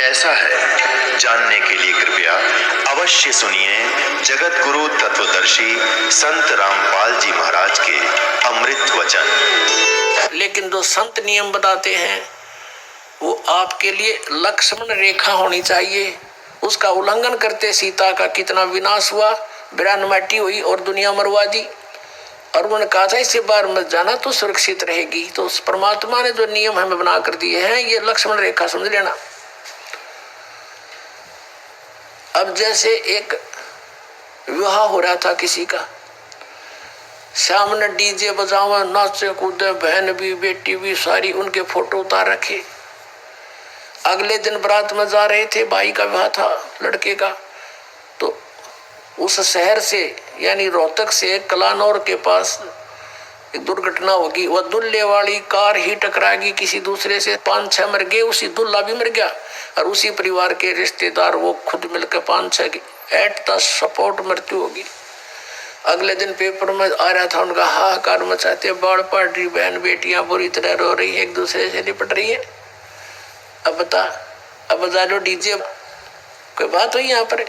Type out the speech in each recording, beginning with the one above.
कैसा है, जानने के लिए कृपया अवश्य सुनिए जगत गुरु तत्वदर्शी संत रामपाल जी महाराज के अमृत वचन। लेकिन जो संत नियम बताते हैं वो आपके लिए लक्ष्मण रेखा होनी चाहिए। उसका उल्लंघन करते सीता का कितना विनाश हुआ, बिरान माटी हुई और दुनिया मरवा दी। और उन्होंने कहा था इससे बाहर मत जाना तो सुरक्षित रहेगी। तो उस परमात्मा ने जो नियम हमें बना कर दिए हैं ये लक्ष्मण रेखा समझ लेना। अब जैसे एक विवाह हो रहा था किसी का, सामने डीजे बजावा, नाचे कूदे, बहन भी बेटी भी सारी, उनके फोटो उतार रखे। अगले दिन बारात में जा रहे थे, भाई का विवाह था लड़के का, तो उस शहर से यानी रोहतक से कलानौर के पास एक दुर्घटना होगी। वह दुल्हे वाली कार ही टकराएगी किसी दूसरे से, 5-6 मर गए, उसी दुल्हा भी मर गया और उसी परिवार के रिश्तेदार वो खुद मिलकर 5-6 की 8-10 सपोर्ट मृत्यु होगी। अगले दिन पेपर में आ रहा था उनका हाहाकार मचाते, बाढ़ पड़ रही, बहन बेटियां बुरी तरह रो रही है, एक दूसरे से निपट रही है। अब बता, अब बजा लो डीजे, कोई बात हुई यहाँ पर।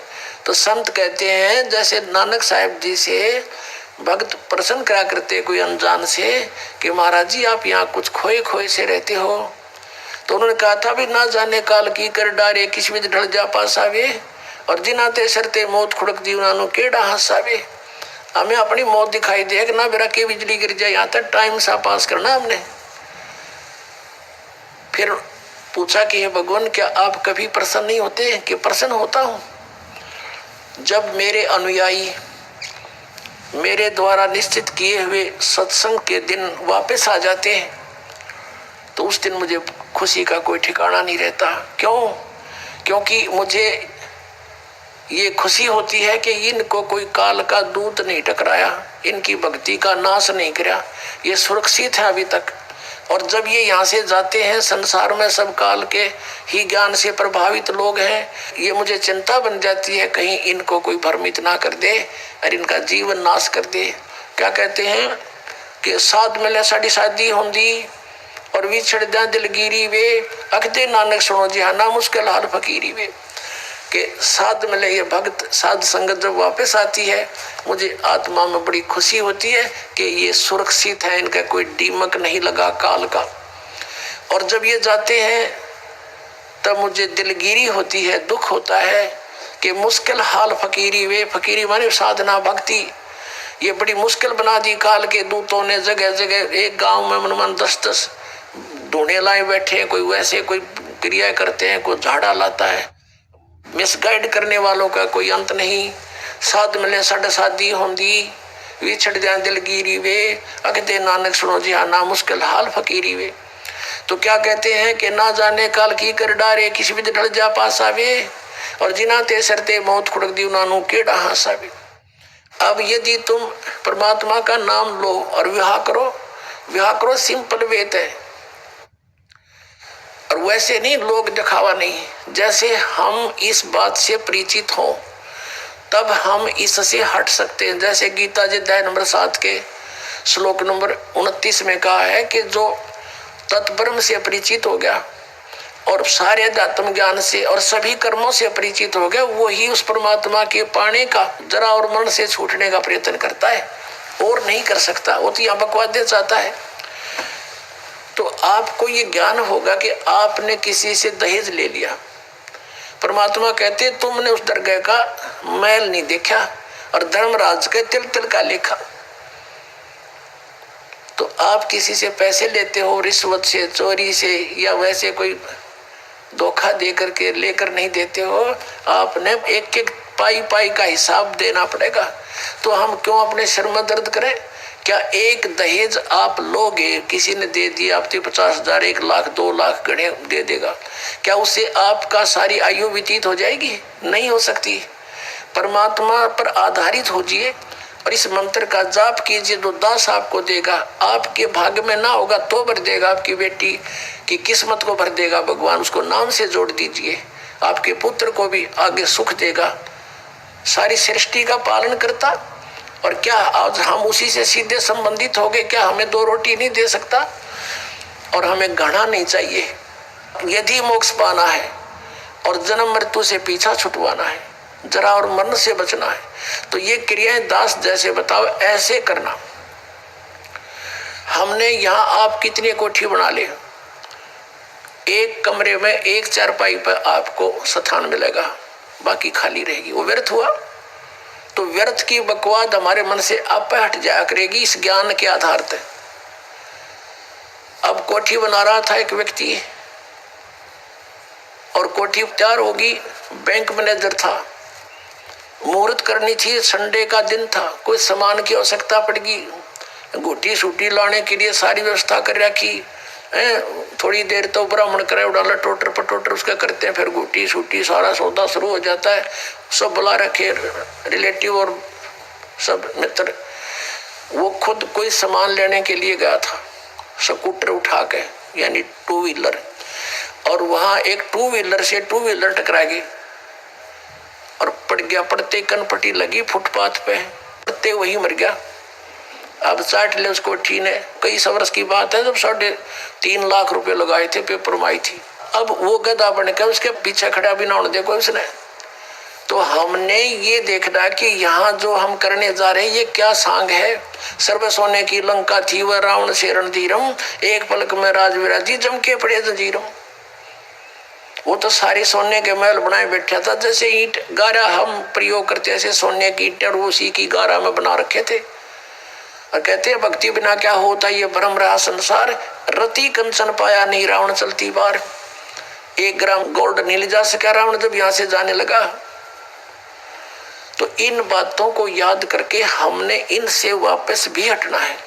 तो संत कहते हैं जैसे नानक साहब जी से भक्त प्रश्न करा करते कोई अनजान से कि महाराज जी आप यहाँ कुछ खोए खोए से रहते हो। तो उन्होंने कहा था भी ना जाने काल की कर डारे, किस भी ढल जा पास आवे, और जिनाते सरते मौत खुड़क दी उन्होंने केड़ा हंसावे। हमें अपनी मौत दिखाई दे ना बेरा के बिजली गिर जाए, यहाँ तक टाइम सा पास करना हमने। फिर पूछा कि हे भगवान क्या आप कभी प्रसन्न नहीं होते? कि प्रसन्न होता हूं जब मेरे अनुयायी मेरे द्वारा निश्चित किए हुए सत्संग के दिन वापस आ जाते हैं तो उस दिन मुझे खुशी का कोई ठिकाना नहीं रहता। क्यों? क्योंकि मुझे ये खुशी होती है कि इनको कोई काल का दूत नहीं टकराया, इनकी भक्ति का नाश नहीं किया, ये सुरक्षित है अभी तक। और जब ये यहाँ से जाते हैं, संसार में सब काल के ही ज्ञान से प्रभावित लोग हैं, ये मुझे चिंता बन जाती है कहीं इनको कोई भ्रमित ना कर दे और इनका जीवन नाश कर दे। क्या कहते हैं कि साध मिले साड़ी शादी होंगी और विछड़ जा दिलगिरी वे, अखदे नानक सुनो जी हाँ ना मुश्किल हाल फकीरी वे। कि साध मिले ये भक्त साध संगत जब वापस आती है मुझे आत्मा में बड़ी खुशी होती है कि ये सुरक्षित है, इनका कोई दीमक नहीं लगा काल का। और जब ये जाते हैं तब मुझे दिलगिरी होती है, दुख होता है कि मुश्किल हाल फकीरी वे, फकीरी माने साधना भक्ति, ये बड़ी मुश्किल बना दी काल के दूतों ने। जगह जगह एक गांव में मन 10-10 ढूंढे लाए बैठे हैं, कोई वैसे कोई क्रिया करते हैं, कोई झाड़ा लाता है, मिसगाइड करने वालों का कोई अंत नहीं। साध मिले साढ़े शादी होंगी विछड़ जा दिलगिरी वे, अगदे नानक सुनो जी हाँ ना मुश्किल हाल फकीरी वे। तो क्या कहते हैं कि ना जाने काल की कर डारे, किसी भी ढल जा पास आवे, और जिनाते सरते मौत खुड़क दी उन्होंने केड़ा हंसावे। अब यदि तुम परमात्मा का नाम लो और विवाह करो सिंपल वेद है, और वैसे नहीं लोग दिखावा नहीं। जैसे हम इस बात से परिचित हों तब हम इससे हट सकते हैं। जैसे गीता जी अध्याय नंबर 7 के श्लोक नंबर 29 में कहा है कि जो तत्ब्रह्म से परिचित हो गया और सारे अध्यात्म ज्ञान से और सभी कर्मों से परिचित हो गया, वो ही उस परमात्मा के पाने का जरा और मन से छूटने का प्रयत्न करता है, और नहीं कर सकता। वो तो यहाँ बकवाद दे चाहता है। तो आपको ये ज्ञान होगा कि आपने किसी से दहेज ले लिया, परमात्मा कहते तुमने उस दरगाह का मैल नहीं देखा और धर्मराज के तिल तिल का लेखा। तो आप किसी से पैसे लेते हो रिश्वत से, चोरी से, या वैसे कोई धोखा दे करके लेकर नहीं देते हो, आपने एक एक पाई पाई का हिसाब देना पड़ेगा। तो हम क्यों अपने सिर में दर्द करें? क्या एक दहेज आप लोगे, किसी ने दे दिया आपके 50,000, 1 लाख, 2 लाख गणे दे देगा, क्या उससे आपका सारी आयु व्यतीत हो जाएगी? नहीं हो सकती। परमात्मा पर आधारित होजिए और इस मंत्र का जाप कीजिए, तो दास आपको देगा। आपके भाग्य में ना होगा तो भर देगा, आपकी बेटी की किस्मत को भर देगा भगवान, उसको नाम से जोड़ दीजिए। आपके पुत्र को भी आगे सुख देगा। सारी सृष्टि का पालन करता, और क्या आज हम उसी से सीधे संबंधित हो गए? क्या हमें 2 रोटी नहीं दे सकता? और हमें गढ़ा नहीं चाहिए। यदि मोक्ष पाना है और जन्म मृत्यु से पीछा छुटवाना है, जरा और मरण से बचना है। तो ये क्रियाएं दास जैसे बताओ ऐसे करना। हमने यहाँ आप कितनी कोठी बना ले, एक कमरे में एक चारपाई पर आपको स्थान मिलेगा, बाकी खाली रहेगी, वो व्यर्थ हुआ। तो व्यर्थ की बकवाद हमारे मन से आप हट जाया करेगी इस ज्ञान के आधार पर। अब कोठी बना रहा था एक व्यक्ति और कोठी तैयार होगी, बैंक मैनेजर था, मुहूर्त करनी थी, संडे का दिन था, कोई सामान की आवश्यकता पड़गी, गोटी सूटी लाने के लिए सारी व्यवस्था कर रखी है। थोड़ी देर तो ब्राह्मण करे डाला टोटर पटोटर उसका करते हैं, फिर गोटी सूटी सारा सौदा शुरू हो जाता है। सब बुला रखे रिलेटिव और सब मित्र। वो खुद कोई सामान लेने के लिए गया था स्कूटर उठा के, यानी टू व्हीलर, और वहां एक टू व्हीलर से टू व्हीलर टकरा गई और पड़ गया। पड़ते कनपट्टी लगी फुटपाथ पे, पड़ते वही मर गया। अब चाट ले उसको ठी ने, कई वर्ष की बात है, जब 3.5 लाख रुपए लगाए थे, पेपर में आई थी। अब वो गधा बन के उसके पीछे खड़ा भी ना होने देखो उसने। तो हमने ये देखना कि यहाँ जो हम करने जा रहे हैं ये क्या सांग है। सर्व सोने की लंका थी वह रावण से रणधीरम, एक पलक में राज विराजी जम के पड़े जंजीरम। वो तो सारे सोने के महल बनाए बैठा था, जैसे ईंट गारा हम प्रयोग करते ऐसे सोने की ईंट और उसी की गारा में बना रखे थे। और कहते हैं भक्ति बिना क्या होता ये भ्रम रहा संसार, रति कंचन पाया नहीं रावण चलती बार। 1 ग्राम गोल्ड नहीं ले जा सका रावण जब यहां से जाने लगा। तो इन बातों को याद करके हमने इनसे वापस भी हटना है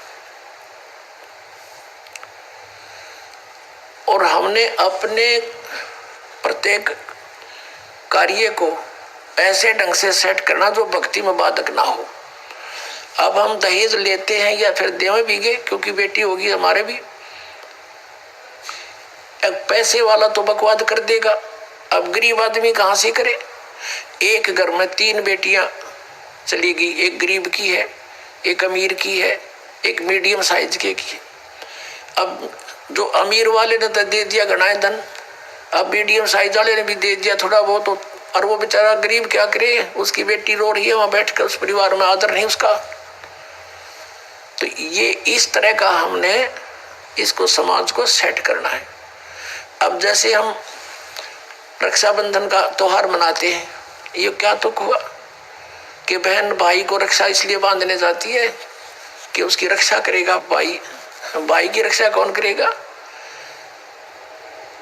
और हमने अपने प्रत्येक कार्य को ऐसे ढंग से सेट करना जो भक्ति में बाधक ना हो। अब हम दहेज लेते हैं या फिर देवे भी गए, क्योंकि बेटी होगी हमारे भी। एक पैसे वाला तो बकवाद कर देगा, अब गरीब आदमी कहां से करे। एक घर में 3 बेटियां चली गई, एक गरीब की है, एक अमीर की है, एक मीडियम साइज की है। अब जो अमीर वाले ने तो दे दिया घना धन, अब मीडियम साइज वाले ने भी दे दिया थोड़ा बहुत, और वो बेचारा गरीब क्या करे, उसकी बेटी रो रही है वहां बैठकर, उस परिवार में आदर नहीं उसका। तो ये इस तरह का हमने इसको समाज को सेट करना है। अब जैसे हम रक्षाबंधन का त्योहार मनाते हैं, ये क्या तुक हुआ कि बहन भाई को रक्षा इसलिए बांधने जाती है कि उसकी रक्षा करेगा भाई। भाई की रक्षा कौन करेगा।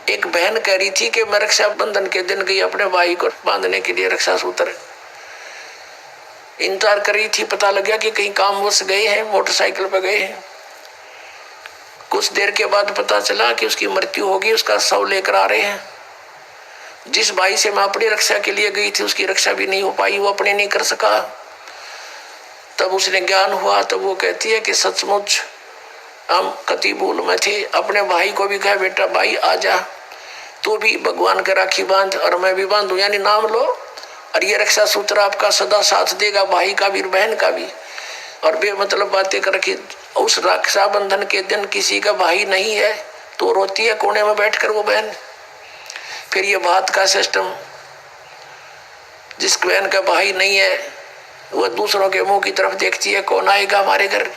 एक बहन कह रही थी कि मैं रक्षाबंधन के दिन गई अपने भाई को बांधने के लिए, रक्षा सूत्र इंतजार कर रही थी। पता लग गया कि कहीं कामवश गए हैं, मोटरसाइकिल पर गए हैं। कुछ देर के बाद पता चला कि उसकी मृत्यु होगी, उसका शव लेकर आ रहे हैं। जिस भाई से मैं अपनी रक्षा के लिए गई थी उसकी रक्षा भी नहीं हो पाई, वो अपने नहीं कर सका। तब उसने ज्ञान हुआ, तब वो कहती है कि सचमुच हम कति भूल में थे। अपने भाई को भी कहा बेटा भाई आ जा, तू भी भगवान का राखी बांध और मैं भी बांधू, यानी नाम लो और ये रक्षा सूत्र आपका सदा साथ देगा, भाई का भी बहन का भी। और बेमतलब बातें कर रखी। उस रक्षाबंधन के दिन किसी का भाई नहीं है तो रोती है कोने में बैठकर वो बहन। फिर ये बात का सिस्टम, जिस बहन का भाई नहीं है वह दूसरों के मुंह की तरफ देखती है, कौन आएगा हमारे घर।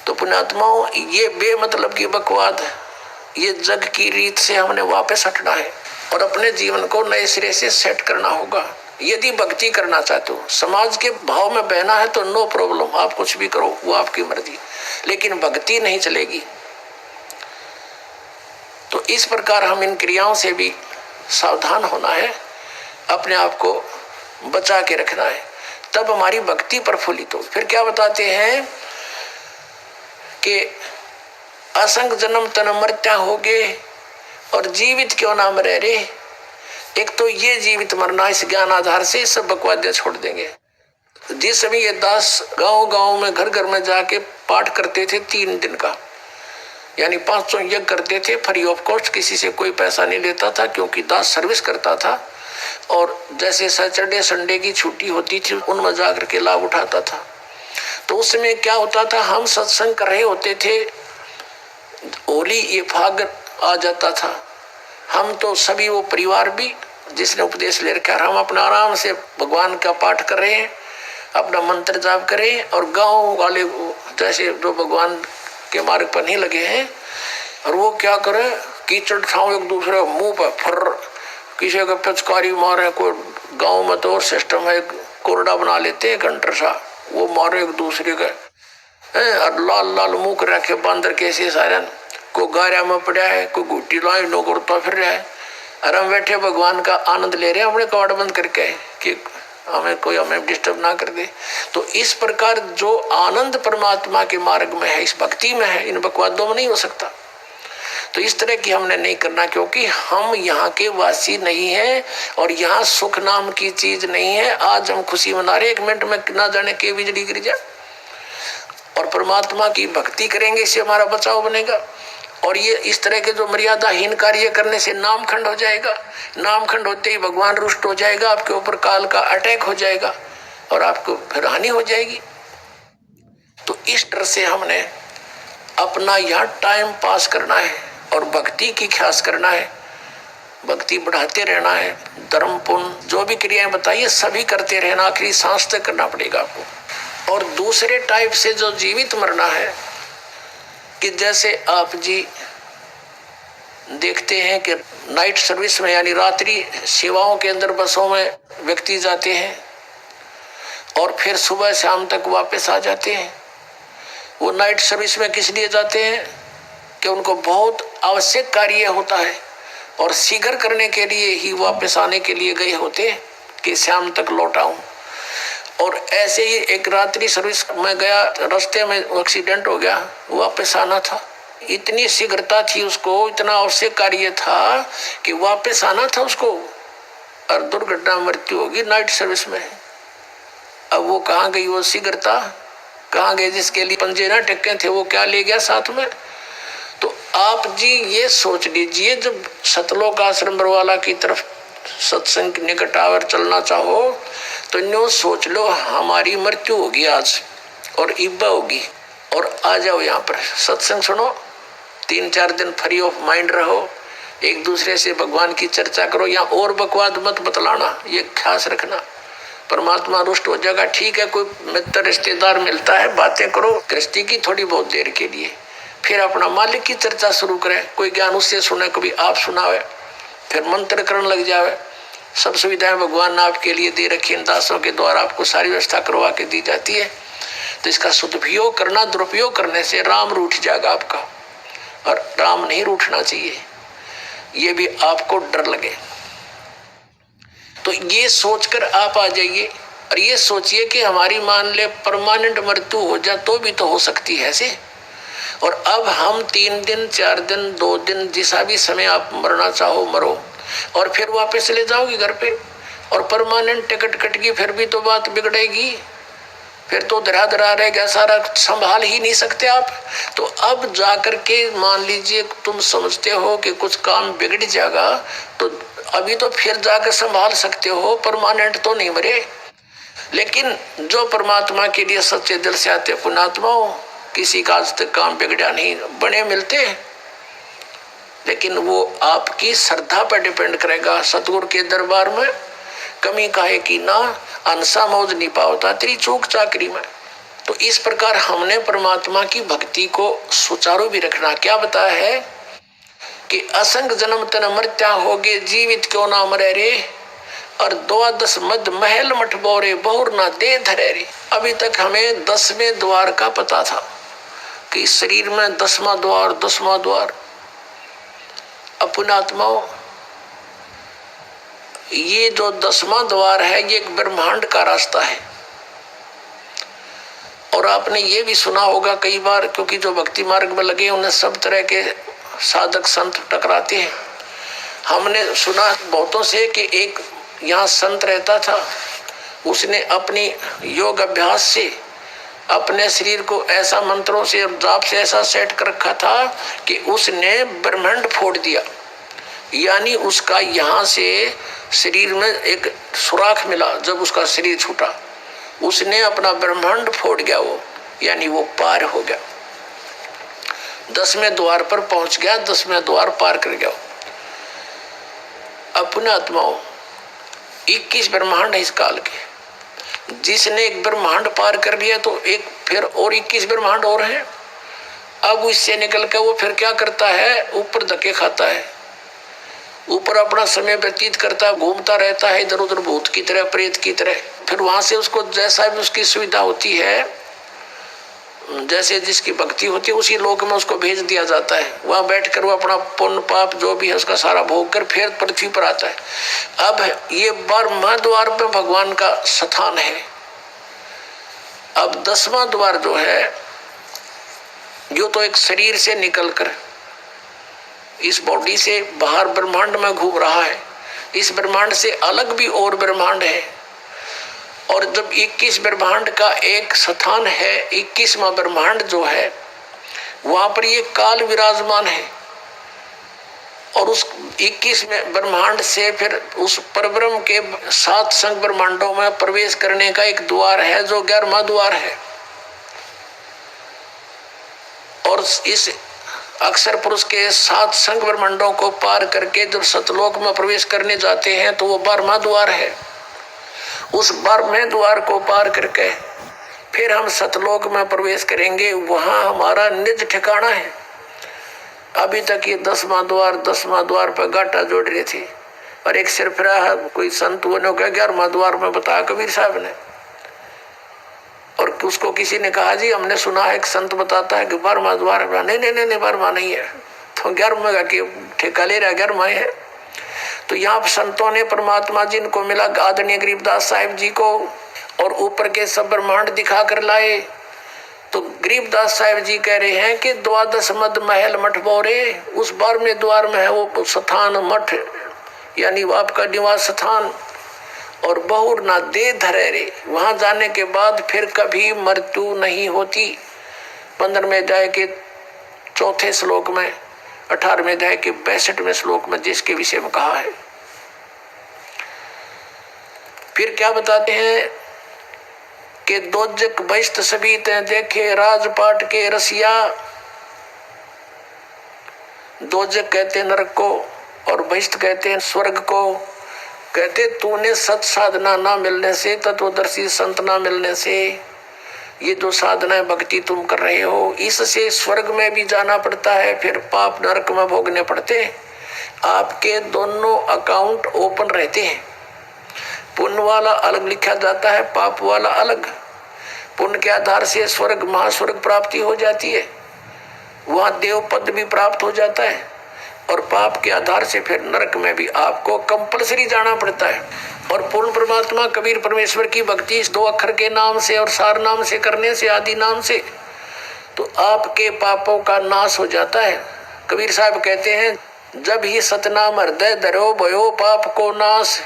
तो पुण्यात्माओं, ये बेमतलब की बकवाद, ये जग की रीत से हमने वापस हटना है और अपने जीवन को नए सिरे से सेट करना होगा। यदि भक्ति करना चाहते हो, समाज के भाव में बहना है तो नो प्रॉब्लम, आप कुछ भी करो, वो आपकी मर्जी, लेकिन भक्ति नहीं चलेगी। तो इस प्रकार हम इन क्रियाओं से भी सावधान होना है, अपने आप को बचा के रखना है, तब हमारी भक्ति प्रफुल्लित हो। फिर क्या बताते हैं कि असंग जन्म तन मरत्या होगे और जीवित क्यों ना मरे रे। एक तो ये जीवित मरना, इस ज्ञान आधार से सब बकवादियां छोड़ देंगे। जिस समय ये दास गांव-गांव में घर घर में जाके पाठ करते थे 3 दिन का, यानी 500 यज्ञ करते थे फ्री ऑफ कॉस्ट, किसी से कोई पैसा नहीं लेता था, क्योंकि दास सर्विस करता था। और जैसे सैटरडे संडे की छुट्टी होती थी उनमें जाकर के लाभ उठाता था। तो उस समय क्या होता था, हम सत्संग कर रहे होते थे, होली ये फाग आ जाता था, हम तो सभी वो परिवार भी जिसने उपदेश ले रखा है, हम अपना आराम से भगवान का पाठ कर रहे हैं, अपना मंत्र जाप करें, और गांव वाले जैसे जो भगवान के मार्ग पर नहीं लगे हैं, और वो क्या करे, कीचड़ छाओ एक दूसरे मुंह पर फर, किसी का पिचकारी मारे। कोई गांव में तो और सिस्टम है, कोरडा बना लेते हैं घंटर सा, वो मारे एक दूसरे का, और लाल लाल मुंह कर रखे बंदर कैसे सारे, कोई गारिया में पड़ा है, कोई गुट्टी लाई नो करता फिर रहा है, और हम बैठे भगवान का आनंद ले रहे हैं अपने कवाड़ बंद करके कि हमें डिस्टर्ब ना कर दे। तो इस प्रकार जो आनंद परमात्मा के मार्ग में है, इस भक्ति में है, इन बकवादों में नहीं हो सकता। तो इस तरह की हमने नहीं करना, क्योंकि हम यहाँ के वासी नहीं हैं और यहाँ सुख नाम की चीज नहीं है। आज हम खुशी मना रहे, 1 मिनट में ना जाने के बिजली गिर जाए, और परमात्मा की भक्ति करेंगे, इससे हमारा बचाव बनेगा। और ये इस तरह के जो मर्यादाहीन कार्य करने से नामखंड हो जाएगा, नामखंड होते ही भगवान रुष्ट हो जाएगा, आपके ऊपर काल का अटैक हो जाएगा और आपको फिर हानि हो जाएगी। तो इस डर से हमने अपना यहाँ टाइम पास करना है और भक्ति की ख्यास करना है, भक्ति बढ़ाते रहना है, धर्म पुण्य जो भी क्रियाएं बताइए सभी करते रहना, आखिरी सांस तक करना पड़ेगा आपको। और दूसरे टाइप से जो जीवित मरना है, कि जैसे आप जी देखते हैं कि नाइट सर्विस में यानी रात्रि सेवाओं के अंदर बसों में व्यक्ति जाते हैं और फिर सुबह शाम तक वापस आ जाते हैं। वो नाइट सर्विस में किस लिए जाते हैं कि उनको बहुत आवश्यक कार्य होता है और शीघ्र करने के लिए ही वापस आने के लिए गए होते हैं कि शाम तक लौट आऊं। और ऐसे ही एक रात्रि सर्विस में गया, रास्ते में एक्सीडेंट हो गया, वापस आना था, इतनी शीघ्रता थी उसको, इतना आवश्यक कार्य था कि वापस आना था उसको, और दुर्घटना मृत्यु होगी नाइट सर्विस में। अब वो कहाँ गई वो शीघ्रता, कहाँ गए जिसके लिए पंजे ना टेके थे, वो क्या ले गया साथ में। तो आप जी ये सोच लीजिए, जब सतलोक आश्रम बरवाला की तरफ सत्संग के निकट आवर चलना चाहो तो न्यू सोच लो हमारी मृत्यु होगी आज और इब्बा होगी, और आ जाओ यहाँ पर सत्संग सुनो, 3-4 दिन फ्री ऑफ माइंड रहो, एक दूसरे से भगवान की चर्चा करो, यहाँ और बकवाद मत बतलाना, ये ख्यास रखना। परमात्मा रुष्ट हो जाएगा, ठीक है, कोई मित्र रिश्तेदार मिलता है, बातें करो गृहस्थी की थोड़ी बहुत देर के लिए, फिर अपना मालिक की चर्चा शुरू करें, कोई ज्ञान उससे सुने, कभी आप सुनावे, फिर मंत्र करने लग जावे। सब सुविधाएं भगवान ने आपके लिए दे रखी, इन दासों के द्वारा आपको सारी व्यवस्था करवा के दी जाती है। तो इसका सदुपयोग करना, दुरुपयोग करने से राम रूठ जाएगा आपका, और राम नहीं रूठना चाहिए, ये भी आपको डर लगे। तो ये सोचकर आप आ जाइए और ये सोचिए कि हमारी मान ले परमानेंट मृत्यु हो जाए तो भी तो हो सकती है ऐसे। और अब हम 3 दिन 4 दिन 2 दिन जिसा भी समय आप मरना चाहो मरो, और फिर वापस ले जाओगे घर पे, और परमानेंट टिकट कट गई फिर भी तो बात बिगड़ेगी, फिर तो धरा धरा रहेगा, सारा संभाल ही नहीं सकते आप। तो अब जाकर के मान लीजिए तुम समझते हो कि कुछ काम बिगड़ जाएगा, तो अभी तो फिर जाकर संभाल सकते हो, परमानेंट तो नहीं मरे। लेकिन जो परमात्मा के लिए सच्चे दिल से आते पुण्यात्माओं, किसी का आज तक काम बिगड़ा नहीं, बने मिलते हैं, लेकिन वो आपकी श्रद्धा पर डिपेंड करेगा। सतगुरु के दरबार में कमी काहे की ना, अंसा मौज नहीं पावता तेरी चूक चाकरी में। तो इस प्रकार हमने परमात्मा की भक्ति को सुचारू भी रखना। क्या बताया है कि असंग जन्म तन मृत्या होगे, जीवित क्यों ना मरे रे, और 12 मद महल मठ बोरे, बहुर ना दे धरे रे। अभी तक हमें 10वें द्वार का पता था कि शरीर में 10वां द्वार। पुण्यात्माओं, ये जो 10वां द्वार है ये एक ब्रह्मांड का रास्ता है। और आपने ये भी सुना होगा कई बार, क्योंकि जो भक्ति मार्ग में लगे उन्हें सब तरह के साधक संत टकराते हैं। हमने सुना बहुतों से कि एक यहाँ संत रहता था, उसने अपनी योग अभ्यास से अपने शरीर को ऐसा मंत्रों से और जाप से ऐसा सेट कर रखा था कि उसने ब्रह्मांड फोड़ दिया। यानी उसका यहाँ से शरीर में एक सुराख मिला, जब उसका शरीर छूटा उसने अपना ब्रह्मांड फोड़ गया वो, यानी वो पार हो गया, 10वें द्वार पर पहुंच गया, 10वें द्वार पार कर गया। अपने आत्माओं, 21 ब्रह्मांड है इस काल के। जिसने एक ब्रह्मांड पार कर लिया तो एक फिर और 21 ब्रह्मांड और हैं। अब इससे निकल कर वो फिर क्या करता है, ऊपर धक्के खाता है, ऊपर अपना समय व्यतीत करता है, घूमता रहता है इधर उधर भूत की तरह, प्रेत की तरह। फिर वहां से उसको जैसा भी उसकी सुविधा होती है, जैसे जिसकी भक्ति होती है, उसी लोक में उसको भेज दिया जाता है। वहां बैठकर वो अपना पुण्य पाप जो भी है उसका सारा भोग कर फिर पृथ्वी पर आता है। अब ये ब्रह्मा द्वार पे भगवान का स्थान है। अब 10वां द्वार जो है, जो तो एक शरीर से निकलकर इस बॉडी से बाहर ब्रह्मांड में घूम रहा है। इस ब्रह्मांड से अलग भी और ब्रह्मांड है। और जब 21 ब्रह्मांड का एक स्थान है, 21वां ब्रह्मांड जो है, वहां पर ये काल विराजमान है। और उस 21वें ब्रह्मांड से फिर उस परब्रह्म के 7 संग ब्रह्मांडों में प्रवेश करने का एक द्वार है जो 11वां द्वार है। और इस अक्षर पुरुष के 7 संग ब्रह्मांडों को पार करके जब सतलोक में प्रवेश करने जाते हैं तो वो 12वां द्वार है। उस 12वें द्वार को पार करके फिर हम सतलोक में प्रवेश करेंगे, वहां हमारा निज ठिकाना है। अभी तक ये 10वां द्वार पर गाटा जोड़ रहे थे और एक सिरफिरा कोई संत ने 11वां द्वार में बताया कबीर साहब ने। और उसको किसी ने कहा जी हमने सुना है एक संत बताता है कि 12वां द्वार। नहीं 12वां नहीं है, तो 11वां का ठेका ले रहा, 11वां है। तो यहाँ संतों ने परमात्मा जिनको मिला आदरणीय गरीबदास साहिब जी को और ऊपर के सब ब्रह्मांड दिखा कर लाए। तो गरीबदास साहिब जी कह रहे हैं कि 12 मद महल मठ बोरे, उस 12वें द्वार में है वो स्थान मठ, यानी वो आपका निवास स्थान। और बहुर ना दे धरे रे, वहां जाने के बाद फिर कभी मृत्यु नहीं होती। 15वें अध्याय के 4थे श्लोक में, 18वें अध्याय के 62वें श्लोक में जिसके विषय में कहा है। फिर क्या बताते हैं कि दोजक बहिष्ठ सभी ते देखे राजपाट के रसिया। दोजक कहते हैं नरक को और बहिष्ठ कहते हैं स्वर्ग को। कहते तूने सत साधना ना मिलने से, तत्वदर्शी संत ना मिलने से, ये जो साधना भक्ति तुम कर रहे हो, इससे स्वर्ग में भी जाना पड़ता है, फिर पाप नरक में भोगने पड़ते हैं। आपके दोनों अकाउंट ओपन रहते हैं। पुण्य वाला अलग लिखा जाता है, पाप वाला अलग। पुण्य के आधार से स्वर्ग महास्वर्ग प्राप्ति हो जाती है, वहां देव पद भी प्राप्त हो जाता है। और पाप के आधार से फिर नरक में भी आपको कंपलसरी जाना पड़ता है। और पूर्ण परमात्मा कबीर परमेश्वर की भक्ति इस 2 अक्षर के नाम से और सार नाम से करने से, आदि नाम से, तो आपके पापों का नाश हो जाता है। कबीर साहब कहते हैं जब ही सतनाम हृदय धरो भयो पाप को नाश।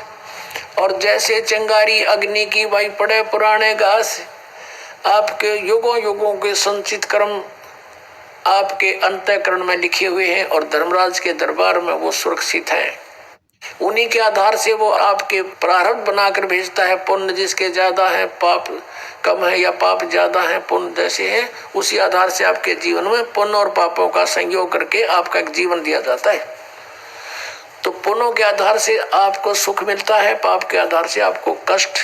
और जैसे चिंगारी अग्नि की वाई पड़े पुराने घास, आपके युगों युगों के संचित कर्म आपके अंतःकरण में लिखे हुए हैं और धर्मराज के दरबार में वो सुरक्षित हैं। उन्हीं के आधार से वो आपके प्रारब्ध बनाकर भेजता है। पुण्य जिसके ज्यादा है, पाप कम है, या पाप ज्यादा है पुण्य जैसे है, उसी आधार से आपके जीवन में पुण्य और पापों का संयोग करके आपका एक जीवन दिया जाता है। तो पुण्यों के आधार से आपको सुख मिलता है, पाप के आधार से आपको कष्ट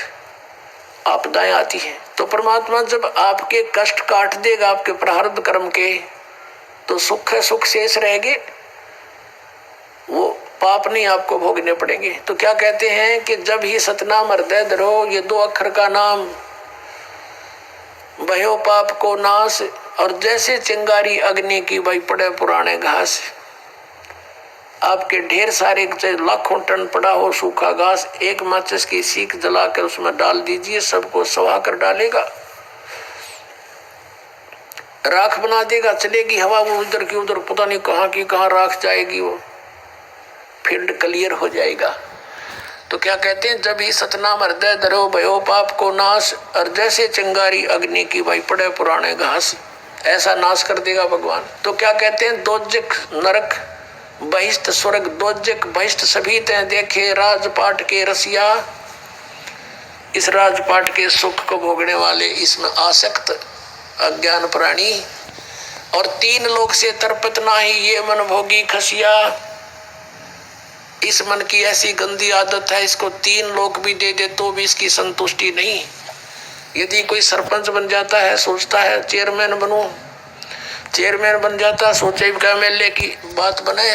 आपदाएं आती है। तो परमात्मा जब आपके कष्ट काट देगा आपके प्रारब्ध कर्म के, तो सुख है, सुख शेष रहेंगे, वो पाप नहीं आपको भोगने पड़ेंगे। तो क्या कहते हैं कि जब ही सतनाम हृदय धरो, ये 2 अक्षर का नाम, भयो पाप को नाश। और जैसे चिंगारी अग्नि की भाई पड़े पुराने घास, आपके ढेर सारे लाखों टन पड़ा हो सूखा घास, एक माचिस की सीख जलाकर उसमें डाल दीजिए, सबको सवा कर डालेगा, राख बना देगा, चलेगी हवा, वो उधर की उधर पता नहीं कहाँ की कहाँ राख जाएगी, वो फील्ड क्लियर हो जाएगा। तो क्या कहते हैं जब ही सतनाम हृदय धरो भयो पाप को नाश। और जैसे चिंगारी अग्नि की भाई पड़े पुराने घास, ऐसा नाश कर देगा भगवान। तो क्या कहते हैं दोजक नरक बहिष्ठ स्वर्ग, दोजक बहिष्ठ सभी ते देखे राजपाट के रसिया। इस राजपाट के सुख को भोगने वाले, इसमें आसक्त अज्ञान प्राणी। और 3 लोक से तरपत नाही ये मन भोगी खसिया। इस मन की ऐसी गंदी आदत है, इसको 3 लोग भी दे दे तो भी इसकी संतुष्टि नहीं। यदि कोई सरपंच बन जाता है, सोचता है चेयरमैन बनूं, चेयरमैन बन जाता, सोचे कि एमएलए की बात बने,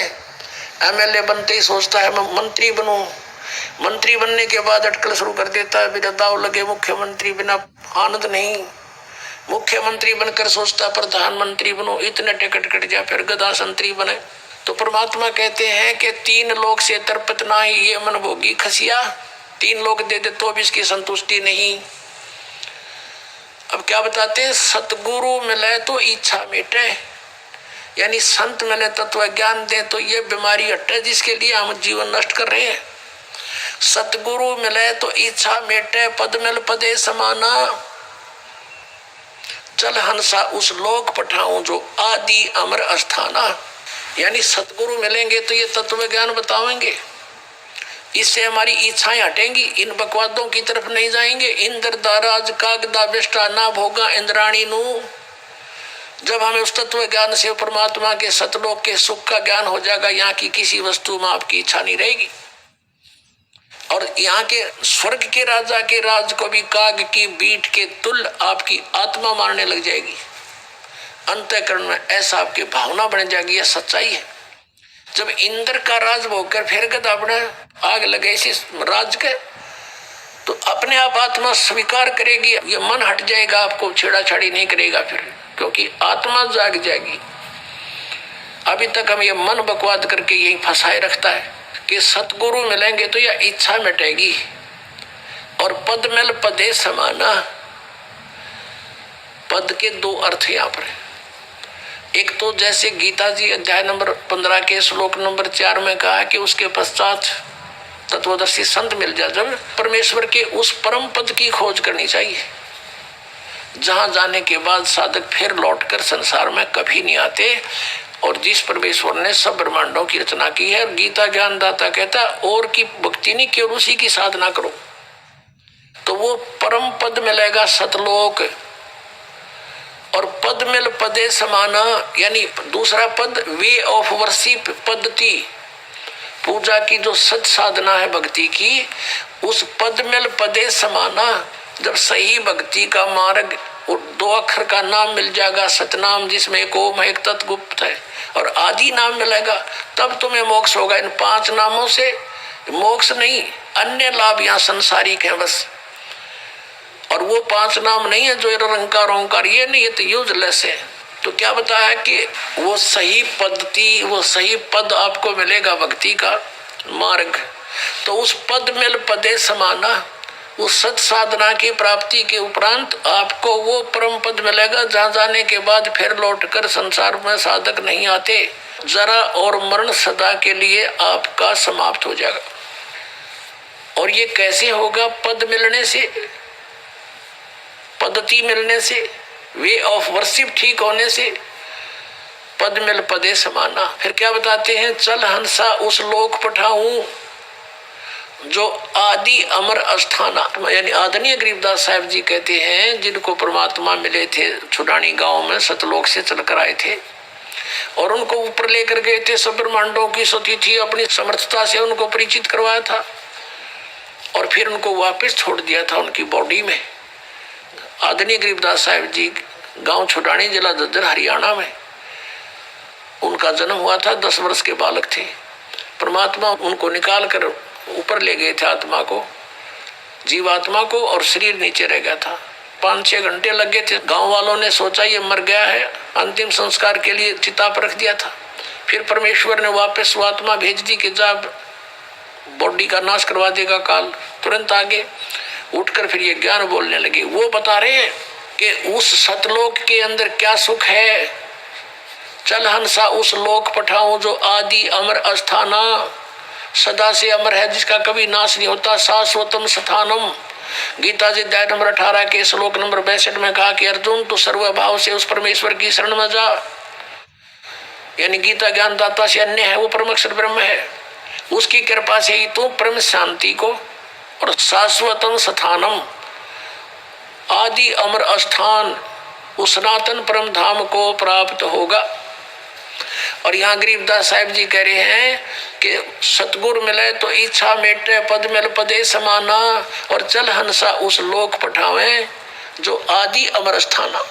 एमएलए बनते ही सोचता है मैं मंत्री बनूं, मंत्री बनने के बाद अटकल शुरू कर देता है, बिना दाव लगे मुख्यमंत्री बिना आनंद नहीं, मुख्यमंत्री बनकर सोचता प्रधानमंत्री बनूं, इतने टिकट कट जा, फिर गदा संतरी बने। तो परमात्मा कहते हैं कि 3 लोग से तर्पत ना ही ये मन भोगी खसिया, 3 लोग दे दे तो भी इसकी संतुष्टि नहीं। अब क्या बताते हैं, सतगुरु मिले तो इच्छा मिटे, यानी संत मिले तत्व ज्ञान दे तो ये बीमारी हटे जिसके लिए हम जीवन नष्ट कर रहे हैं। सतगुरु मिले तो इच्छा मिटे, पद मिल पदे समाना, चल हंसा उस लोक पठाऊं जो आदि अमर अस्थाना। यानी सतगुरु मिलेंगे तो ये तत्व ज्ञान बताएंगे, इससे हमारी इच्छाएं हटेंगी, इन बकवादों की तरफ नहीं जाएंगे। इंद्र दाराज कागदा बेष्टा ना भोगा इंद्राणी नु। जब हमें उस तत्व ज्ञान से परमात्मा के सतलोक के सुख का ज्ञान हो जाएगा, यहाँ की किसी वस्तु में आपकी इच्छा नहीं रहेगी। और यहाँ के स्वर्ग के राजा के राज को भी काग की बीट के तुल आपकी आत्मा मारने लग जाएगी। अंतःकरण में ऐसा आपकी भावना बन जाएगी, यह सच्चाई है। जब इंद्र का राज भोगकर फिर गद अपने आग लगे इसी राज के, तो अपने आप आत्मा स्वीकार करेगी, ये मन हट जाएगा, आपको छेड़ाछाड़ी नहीं करेगा फिर, क्योंकि आत्मा जाग जाएगी। अभी तक हम ये मन बकवाद करके यही फंसाए रखता है कि सतगुरु मिलेंगे तो यह इच्छा मिटेगी। और पद मिल पदे समाना, पद के 2 अर्थ यहाँ पर। एक तो जैसे गीता जी अध्याय नंबर 15 के श्लोक नंबर 4 में कहा है कि उसके पश्चात तत्वदर्शी संत मिल जाए। जब परमेश्वर के उस परम पद की खोज करनी चाहिए, जहां जाने के बाद साधक फिर लौटकर संसार में कभी नहीं आते, और जिस परमेश्वर ने सब ब्रह्मांडों की रचना की है। और गीता ज्ञानदाता कहता है और की भक्ति नहीं, केवल उसी की साधना करो तो वो परम पद मिलेगा, सतलोक। और पद मिल पदे समाना, यानी दूसरा पद वे ऑफ वर्शिप, पद्धति, पूजा की जो सच साधना है भक्ति की, उस पद मिल पदे समाना। जब सही भक्ति का मार्ग और 2 अक्षर का नाम मिल जाएगा, सतनाम, जिसमें एक ओम है, एक तत्गुप्त है, और आदि नाम मिलेगा, तब तुम्हें मोक्ष होगा। इन 5 नामों से मोक्ष नहीं, अन्य लाभ यहाँ संसारिक है बस। और वो 5 नाम नहीं है जो निरंकार ओंकार, ये नहीं, ये तो यूजलेस है। तो क्या बताया कि वो सही पद्धति, वो सही पद आपको मिलेगा भक्ति का मार्ग। तो उस पद मिल पदे समाना, उस सत साधना की प्राप्ति के उपरांत आपको वो परम पद मिलेगा, जहां जाने के बाद फिर लौटकर संसार में साधक नहीं आते। जरा और मरण सदा के लिए आपका समाप्त हो जाएगा। और ये कैसे होगा? पद मिलने से, पद्धति मिलने से, वे ऑफ वर्शिप ठीक होने से। पद मिल पदे समाना। फिर क्या बताते हैं? चल हंसा उस लोक पठाऊं जो आदि अमर अस्थाना, यानी आदरणीय गरीबदास साहब जी कहते हैं जिनको परमात्मा मिले थे छुडानी गांव में, सतलोक से चलकर आए थे और उनको ऊपर लेकर गए थे, सब ब्रह्मांडों की स्तुति थी, अपनी समर्थता से उनको परिचित करवाया था और फिर उनको वापस छोड़ दिया था उनकी बॉडी में। आदरणीय गरीबदास साहब जी गांव छुडानी, जिला झज्जर, हरियाणा में उनका जन्म हुआ था। 10 वर्ष के बालक थे। परमात्मा उनको निकाल कर ऊपर ले गए थे, आत्मा को, जीवात्मा को, और शरीर नीचे रह गया था। 5-6 घंटे लग गए थे। गांव वालों ने सोचा ये मर गया है, अंतिम संस्कार के लिए चिता पर रख दिया था। फिर परमेश्वर ने वापस वो आत्मा भेज दी कि जब बॉडी का नाश करवा देगा काल। तुरंत आगे उठकर फिर ये ज्ञान बोलने लगे। वो बता रहे हैं कि उस सतलोक के अंदर क्या सुख है। चल हंसा उस लोक पठाऊं जो आदि अमर अस्थाना, सदा से अमर है, जिसका कभी नाश नहीं होता। शाश्वतम स्थानम, गीता जी अध्याय नंबर 18 के श्लोक नंबर 62 में कहा कि अर्जुन तू सर्वभाव से उस परमेश्वर की शरण में जा। यानी गीता ज्ञानदाता से अन्य है, वो परमेश्वर ब्रह्म है। उसकी कृपा से ही तू परम शांति को और शाश्वतम स्थानम, आदि अमर स्थान, उस सनातन परम धाम को प्राप्त होगा। और यहाँ गरीबदास साहिब जी कह रहे हैं कि सतगुरु मिले तो इच्छा मेटे, पद मिल पदे समाना, और चल हंसा उस लोक पठावे जो आदि अमर स्थाना।